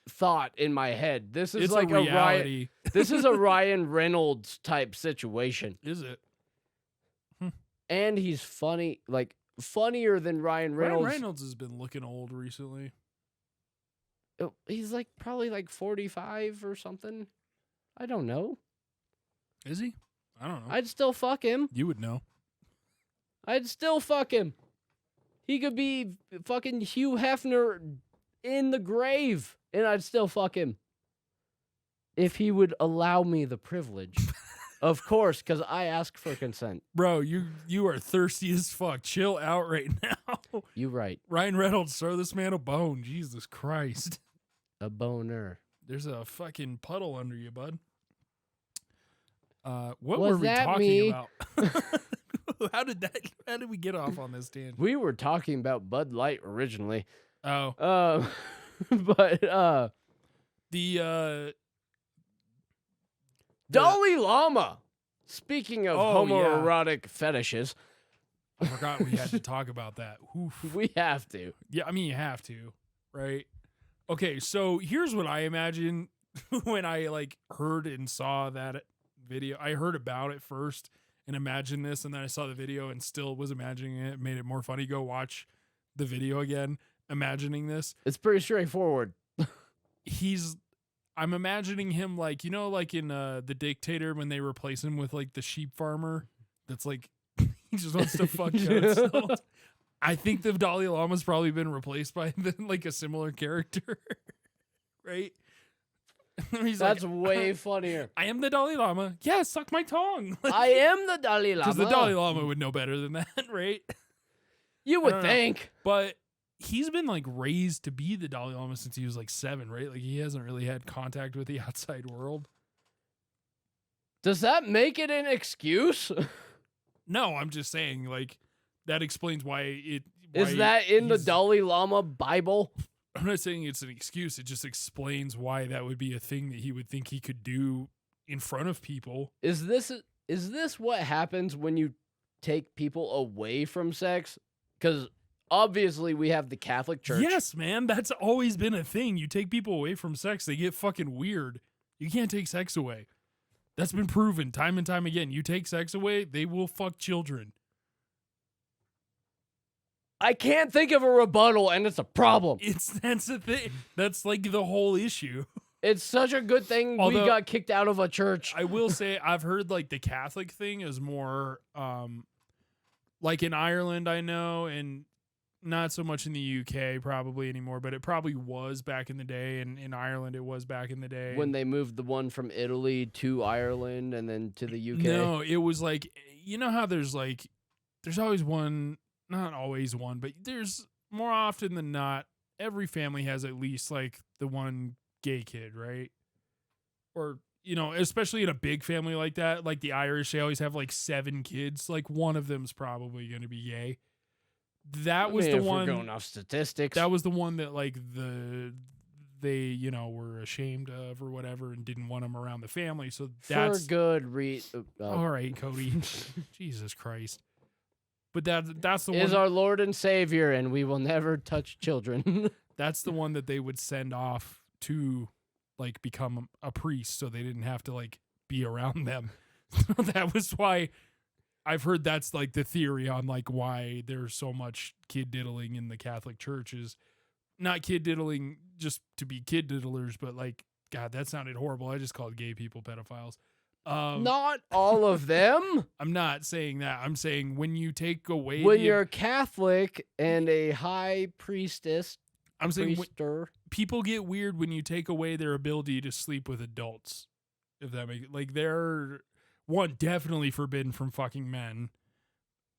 thought in my head. This is It's like a reality. This is a Ryan Reynolds type situation. Is it? And he's funny, like funnier than Ryan Reynolds. Ryan Reynolds has been looking old recently. He's like probably like 45 or something. I don't know. Is he? I don't know. I'd still fuck him. You would know. I'd still fuck him. He could be fucking Hugh Hefner in the grave, and I'd still fuck him. If he would allow me the privilege. Of course, because I ask for consent. Bro, you are thirsty as fuck. Chill out right now. You right. Ryan Reynolds, throw this man a bone. Jesus Christ. A boner. There's a fucking puddle under you, bud. What Was were we that talking me? about? How did we get off on this tangent? We were talking about Bud Light originally. Oh. But The Dalai Lama. Speaking of Oh, yeah. homoerotic fetishes, I forgot we had to talk about that. Oof. we have to. Yeah, I mean you have to, right? Okay, so here's what I imagine when I like heard and saw that video. I heard about it first and imagined this, and then I saw the video and still was imagining it. Made it more funny. Go watch the video again, imagining this. It's pretty straightforward. I'm imagining him like, you know, like in The Dictator when they replace him with like the sheep farmer that's like he just wants to fuck goats. I think the Dalai Lama's probably been replaced by like a similar character, right? He's That's like, way funnier. I am the Dalai Lama. Yeah, suck my tongue. I am the Dalai Lama. Because the Dalai Lama would know better than that, right? You I would don't know. think. But he's been like raised to be the Dalai Lama since he was like 7, right? Like he hasn't really had contact with the outside world. Does that make it an excuse? No, I'm just saying like that explains why it. Is that in the he's- Dalai Lama Bible? I'm not saying it's an excuse. It just explains why that would be a thing that he would think he could do in front of people. Is this what happens when you take people away from sex? Because obviously we have the Catholic Church. Yes, man. That's always been a thing. You take people away from sex, they get fucking weird. You can't take sex away. That's been proven time and time again. You take sex away, they will fuck children. I can't think of a rebuttal, and it's a problem. That's the thing. That's like the whole issue. It's such a good thing we Although- got kicked out of a church. I will say I've heard like the Catholic thing is more like in Ireland, I know, and not so much in the UK probably anymore, but it probably was back in the day, and in Ireland it was back in the day. When they moved the one from Italy to Ireland and then to the UK. No, it was like, you know how there's always one, not always one, but there's more often than not, every family has at least like the one gay kid, right? Or, you know, especially in a big family like that, like the Irish, they always have like 7 kids. Like one of them's probably going to be gay. That was the if one. We're going off statistics. That was the one that like they, you know, were ashamed of or whatever and didn't want him around the family. So that's for good reason. all right, Cody. Jesus Christ. But that's the one. Is our Lord and Savior, and we will never touch children. That's the one that they would send off to like become a priest so they didn't have to like be around them. That was why I've heard that's like the theory on like why there's so much kid diddling in the Catholic Church is not kid diddling just to be kid diddlers, but like, God, that sounded horrible. I just called gay people pedophiles. Not all of them. I'm not saying that. I'm saying when you take away When you're Catholic and a high priestess, I'm saying priester. people get weird when you take away their ability to sleep with adults. If that makes like they're one definitely forbidden from fucking men,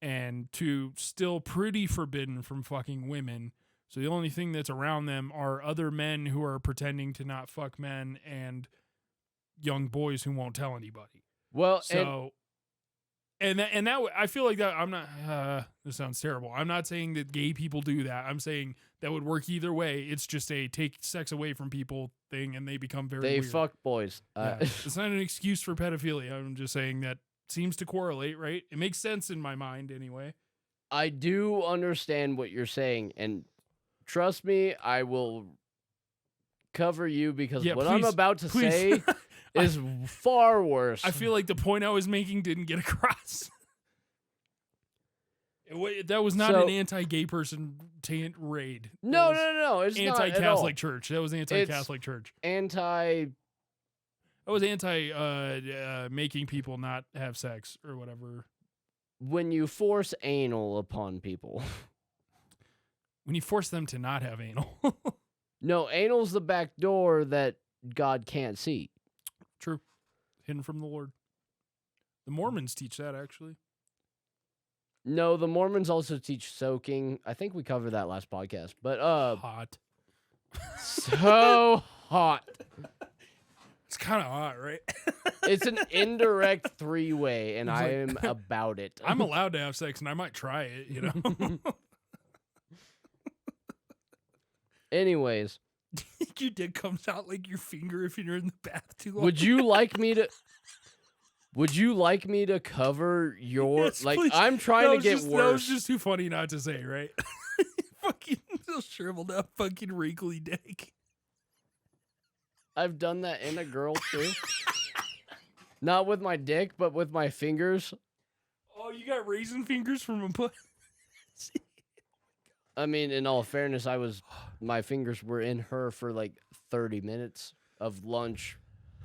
and 2 still pretty forbidden from fucking women. So the only thing that's around them are other men who are pretending to not fuck men and young boys who won't tell anybody. Well, So, and that I feel like that. I'm not. This sounds terrible. I'm not saying that gay people do that. I'm saying that would work either way. It's just a take sex away from people thing, and they become very. they weird. fuck boys. Yeah. It's not an excuse for pedophilia. I'm just saying that seems to correlate, right? It makes sense in my mind, anyway. I do understand what you're saying, and trust me, I will cover you because what I'm about to say is far worse. I feel like the point I was making didn't get across. That was not an anti-gay person raid. No. It's anti-Catholic not at all. church. That was anti-Catholic church. Anti. That was anti making people not have sex or whatever. When you force anal upon people. When you force them to not have anal. No, anal's the back door that God can't see. True. Hidden from the Lord. The Mormons teach that, actually. No, the Mormons also teach soaking. I think we covered that last podcast. But hot. So hot. It's kind of hot, right? It's an indirect three-way, and I am about it. I'm allowed to have sex, and I might try it, you know? Anyways. Your dick comes out like your finger if you're in the bath too long. Would you like me to cover your Yes, like please. I'm trying to get That was worse. just too funny not to say, right? Fucking shriveled up fucking wrinkly dick. I've done that in a girl too. Not with my dick, but with my fingers. Oh, you got raisin fingers from a butt? I mean, in all fairness, my fingers were in her for like 30 minutes of lunch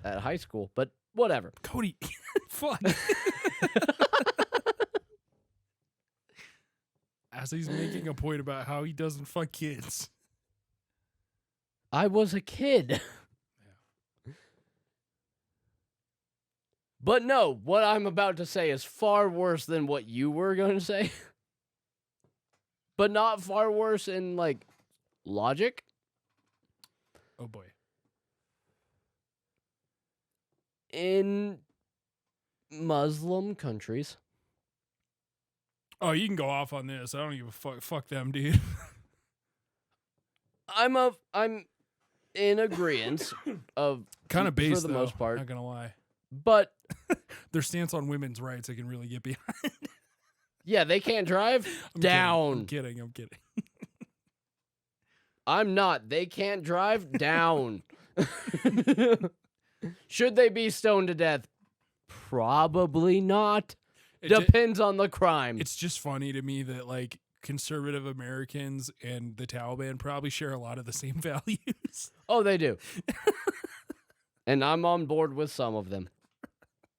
at high school, but whatever. Cody, fuck. As he's making a point about how he doesn't fuck kids. I was a kid. Yeah. But no, what I'm about to say is far worse than what you were going to say. But not far worse in, like, logic. Oh, boy. In Muslim countries. Oh, you can go off on this. I don't give a fuck. Fuck them, dude. I'm in agreement of kind of based, for the most part. Not gonna lie. But their stance on women's rights, I can really get behind. Yeah, they can't drive. Down. I'm kidding. I'm not. They can't drive. Down. Should they be stoned to death? Probably not. Depends on the crime. It's just funny to me that, like, conservative Americans and the Taliban probably share a lot of the same values. Oh, they do. And I'm on board with some of them.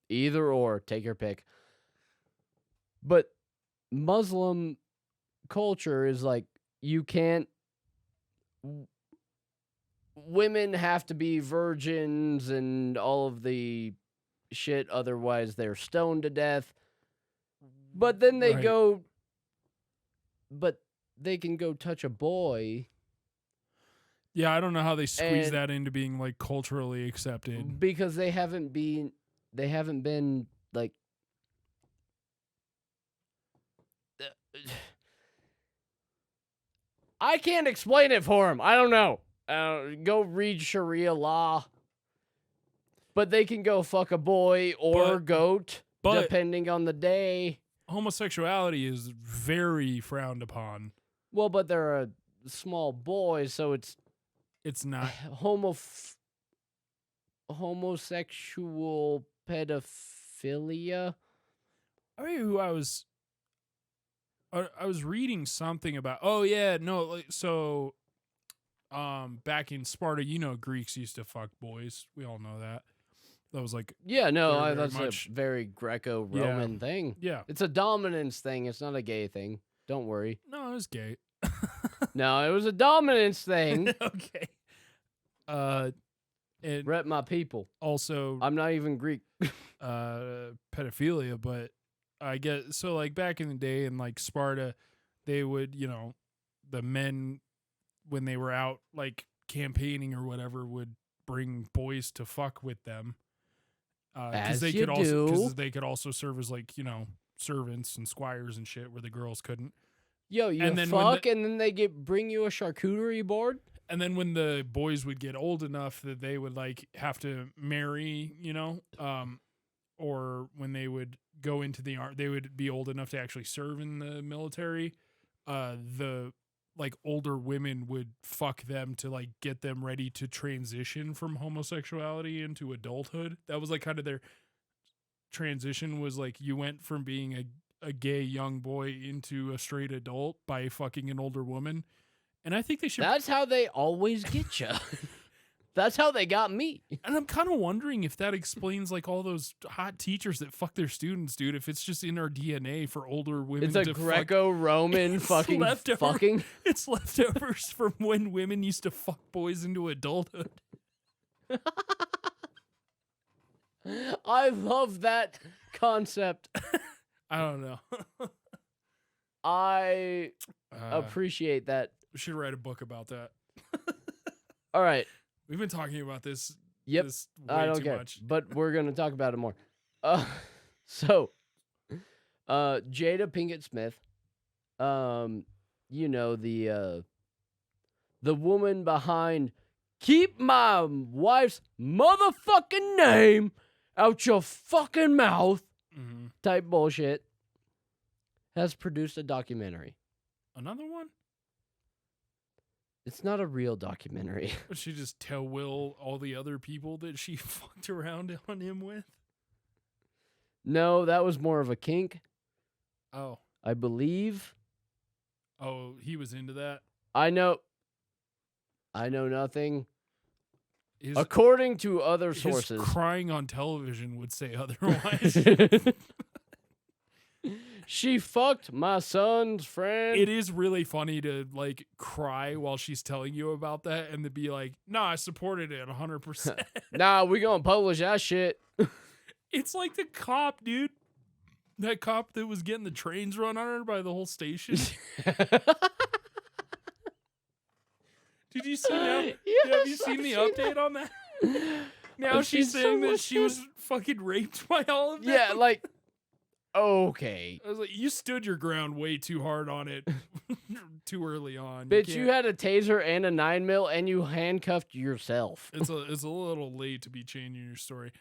Either or, take your pick. But Muslim culture is like, you can't. Women have to be virgins and all of the shit, otherwise they're stoned to death. But then they go. But they can go touch a boy. Yeah, I don't know how they squeeze that into being, like, culturally accepted. Because they haven't been like. I can't explain it for him. I don't know. Go read Sharia law. But they can go fuck a boy or goat, depending on the day. Homosexuality is very frowned upon. Well, but they're a small boy, so it's not homosexual pedophilia. I mean, who I was reading something about. Oh yeah, no. So, back in Sparta, Greeks used to fuck boys. We all know that. That was like that's a very Greco-Roman thing. Yeah, it's a dominance thing. It's not a gay thing. Don't worry. No, it was gay. No, it was a dominance thing. Okay. Rep my people. Also, I'm not even Greek. Pedophilia, but I guess so. Like back in the day in like Sparta, they would, the men when they were out like campaigning or whatever would bring boys to fuck with them. As they you could also, do. because they could also serve as like, you know, servants and squires and shit where the girls couldn't. Yo, you And then when fuck, and then they bring you a charcuterie board? And then when the boys would get old enough that they would like have to marry, you know, or when they would go into the army, they would be old enough to actually serve in the military. The like older women would fuck them to like get them ready to transition from homosexuality into adulthood. That was like kind of their transition, was like you went from being a gay young boy into a straight adult by fucking an older woman. And I think they should. That's how they always get you. That's how they got me. And I'm kind of wondering if that explains like all those hot teachers that fuck their students, dude. If it's just in our DNA for older women It's a to Greco-Roman fucking fucking. It's leftovers from when women used to fuck boys into adulthood. I love that concept. I don't know. I appreciate that. We should write a book about that. All right. We've been talking about this. Yep. This I way don't too care. much. But we're going to talk about it more. So, Jada Pinkett Smith, you know, the woman behind "Keep my wife's motherfucking name out your fucking mouth" type bullshit, has produced a documentary. Another one? It's not a real documentary. Would she just tell Will all the other people that she fucked around on him with? No, that was more of a kink, Oh. I believe. Oh, he was into that? I know nothing. His, According to other his sources. crying on television would say otherwise. She fucked my son's friend. It is really funny to like cry while she's telling you about that and to be like, "Nah, I supported it 100%." Nah, we gonna publish that shit. It's like the cop, dude. That cop that was getting the trains run on her by the whole station. Did you see that? Yes, Have you seen I've the seen update that. on that? Now I've she's seen so saying that much she was fucking raped by all of them. Yeah, like, okay. I was like, you stood your ground way too hard on it too early on. Bitch, can't- you had a taser and a 9mm and you handcuffed yourself. It's a little late to be changing your story.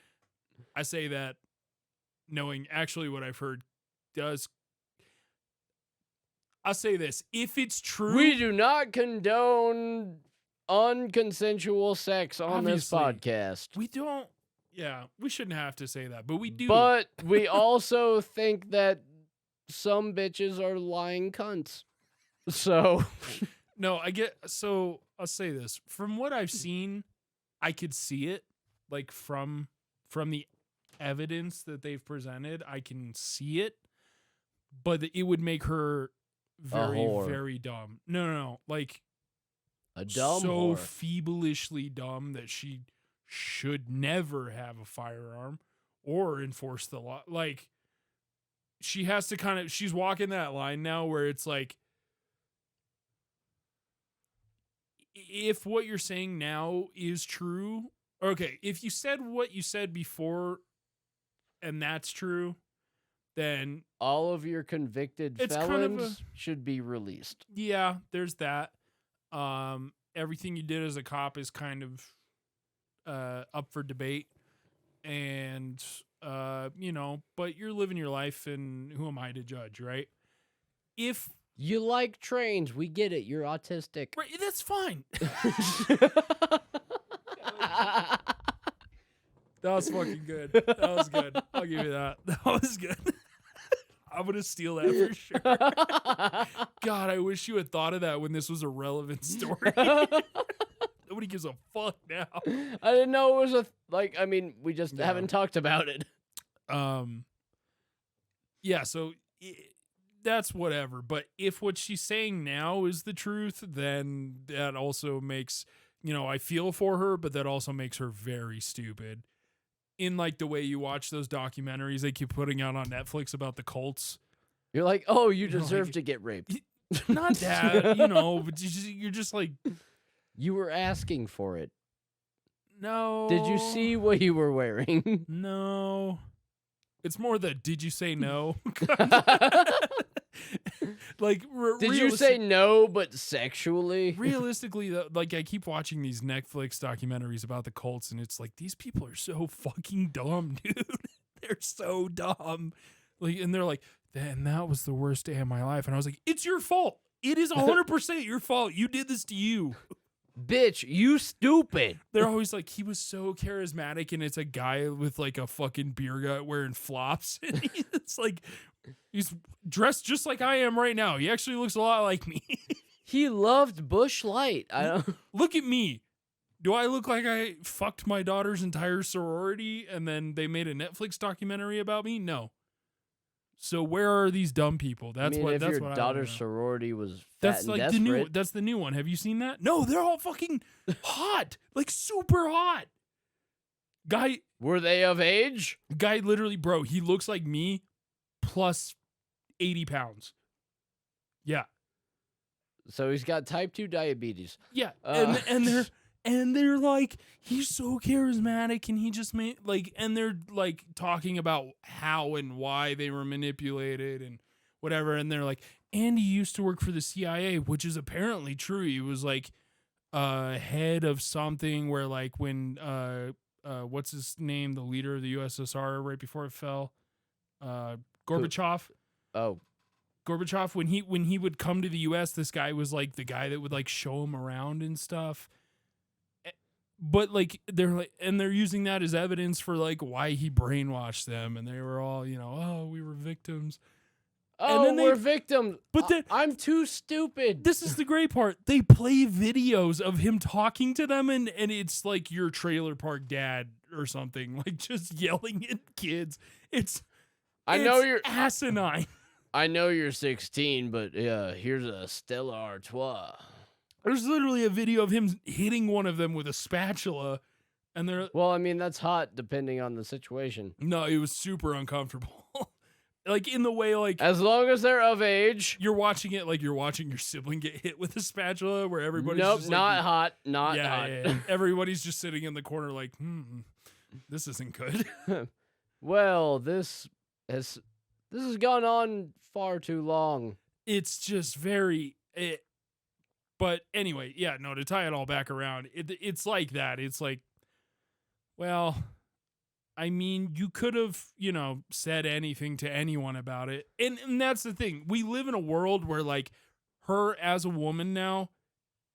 I say that knowing actually what I've heard does. I'll say this. If it's true. We do not condone unconsensual sex on this Obviously. podcast. We don't. Yeah, we shouldn't have to say that, but we do. But we also think that some bitches are lying cunts. So. No, I get. So I'll say this. From what I've seen, I could see it. Like from the evidence that they've presented, I can see it. But it would make her very, whore. very dumb. No. Like A dumb so whore. feebleishly dumb that she should never have a firearm or enforce the law. Like she has to kind of, she's walking that line now where it's like, if what you're saying now is true, okay, if you said what you said before and that's true, then all of your convicted It's kind felons of should be released. yeah, there's that. Everything you did as a cop is kind of up for debate, and you know, but you're living your life, and who am I to judge, right? If You like trains. We get it. You're autistic. right, that's fine. That was fucking good. That was good. I'll give you that. That was good. I'm gonna steal that for sure. God, I wish you had thought of that when this was a relevant story. Nobody gives a fuck now. I didn't know it was I mean, we just No. haven't talked about it. Yeah, so that's whatever. But if what she's saying now is the truth, then that also makes, you know, I feel for her, but that also makes her very stupid. In like the way you watch those documentaries they keep putting out on Netflix about the cults. You're like, oh, you You're deserve like- to get raped. Not that, but you're just like, You were asking for it. no. Did you see what you were wearing? No. It's more the did you say no? Like, Did you say no, but sexually? realistically, like, I keep watching these Netflix documentaries about the cults, and it's like, these people are so fucking dumb, dude. They're so dumb. Like, and they're like, and that was the worst day of my life. And I was like, it's your fault. It is 100% your fault. You did this to you. Bitch, you stupid. They're always like, he was so charismatic, and it's a guy with like a fucking beer gut wearing flops. And it's like, he's dressed just like I am right now. He actually looks a lot like me. He loved Bush Light. I don't. Look at me. Do I look like I fucked my daughter's entire sorority and then they made a Netflix documentary about me? No. So where are these dumb people? That's I mean, what. if That's your what daughter's I sorority was fat That's and like desperate. the new. That's the new one. Have you seen that? No, they're all fucking hot, like super hot. Guy, Were they of age? literally, bro. He looks like me, plus 80 pounds. Yeah, So he's got type 2 diabetes. yeah, Uh, and they're like, he's so charismatic, and he just made like, and they're like talking about how and why they were manipulated and whatever, and they're like, and he used to work for the CIA, which is apparently true. He was like head of something where like when what's his name, the leader of the USSR right before it fell, Gorbachev. Oh, Gorbachev, when he would come to the U.S., this guy was like the guy that would like show him around and stuff. But like they're using that as evidence for like why he brainwashed them, and they were all oh, we were victims. oh, then we're victims. But then I'm too stupid. this is the great part. They play videos of him talking to them, and it's like your trailer park dad or something, like just yelling at kids. It's know you're asinine. I know you're 16, but yeah, here's a Stella Artois. There's literally a video of him hitting one of them with a spatula, and they're Well, I mean, that's hot depending on the situation. no, it was super uncomfortable. Like in the way like As long as they're of age. you're watching it like you're watching your sibling get hit with a spatula, where everybody's Nope, just not like, hot. Not yeah, hot. yeah. Everybody's just sitting in the corner like, this isn't good. Well, this has gone on far too long. It's just very but anyway, yeah, no, to tie it all back around, it's like that. It's like, well, I mean, you could have, said anything to anyone about it. And that's the thing. We live in a world where like her as a woman now,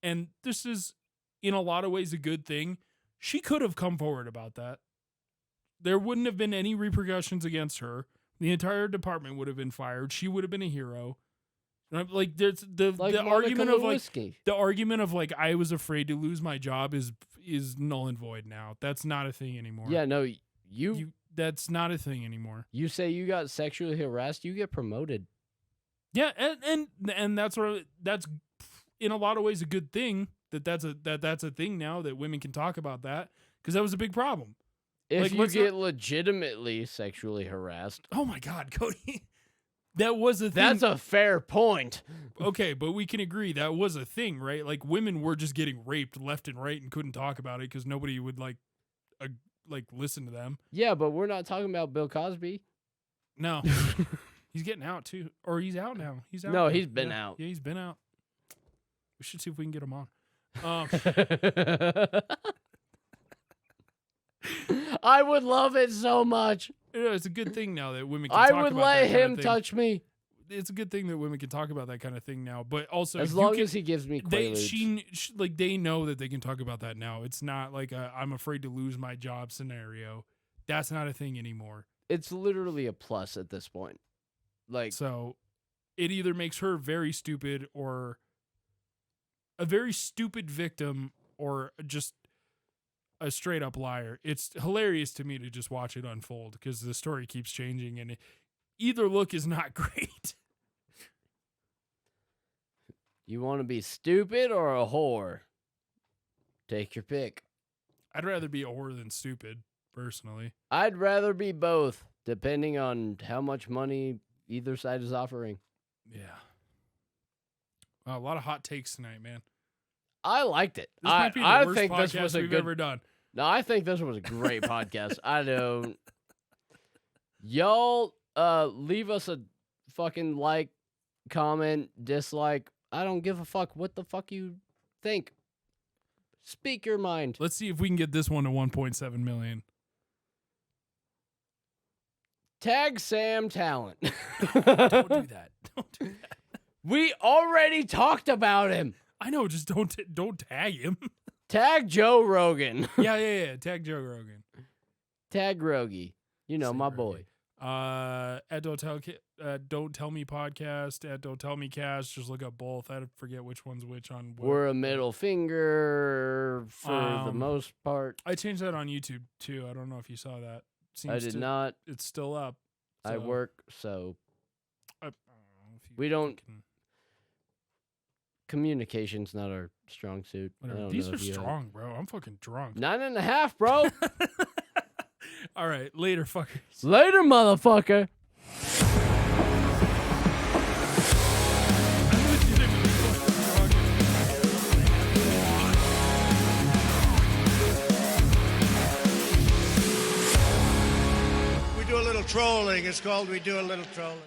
and this is in a lot of ways a good thing, she could have come forward about that. There wouldn't have been any repercussions against her. The entire department would have been fired. She would have been a hero. Like there's the argument of like the argument of like I was afraid to lose my job is null and void now. That's not a thing anymore. Yeah, no, that's not a thing anymore. You say you got sexually harassed, you get promoted. Yeah, and that's in a lot of ways a good thing that's a thing now that women can talk about that, because that was a big problem. If you get legitimately sexually harassed. Oh my God, Cody. That was a thing. That's a fair point. Okay, but we can agree that was a thing, right? Like women were just getting raped left and right and couldn't talk about it because nobody would like listen to them. Yeah, but we're not talking about Bill Cosby. No. He's getting out too. Or he's out now. He's out. No, now. he's been out. Yeah, he's been out. We should see if we can get him on. I would love it so much. It's a good thing now that women can talk about that. I would let him him touch me. It's a good thing that women can talk about that kind of thing now, but also as long as he gives me quaaludes. They know that they can talk about that now. It's not like I'm afraid to lose my job scenario. That's not a thing anymore. It's literally a plus at this point. Like, so it either makes her very stupid or a very stupid victim or just a straight up liar. It's hilarious to me to just watch it unfold because the story keeps changing and either look is not great. You want to be stupid or a whore? Take your pick. I'd rather be a whore than stupid, personally. I'd rather be both, depending on how much money either side is offering. Yeah. Wow, a lot of hot takes tonight, man. I liked it. This might be the I worst think this podcast was a we've good. ever done. No, I think this was a great podcast. I don't. Y'all, leave us a fucking like, comment, dislike. I don't give a fuck what the fuck you think. Speak your mind. Let's see if we can get this one to 1.7 million. Tag Sam Tallent. Don't do that. Don't do that. We already talked about him. I know, just don't tag him. Tag Joe Rogan. yeah. Tag Joe Rogan. Tag Rogie. You know, Say my Rogie. boy. At Don't Tell Me podcast, at Don't Tell Me cast. Just look up both. I forget which one's which on what. We're a middle finger for the most part. I changed that on YouTube too. I don't know if you saw that. I did not. It's still up. I so work, so I don't know if you we don't. can- Communication's not our strong suit. I Whatever. don't These know are if you have- strong, bro. I'm fucking drunk. 9.5, bro. All right, later, fuckers. Later, motherfucker. We do a little trolling. It's called We Do a Little Trolling.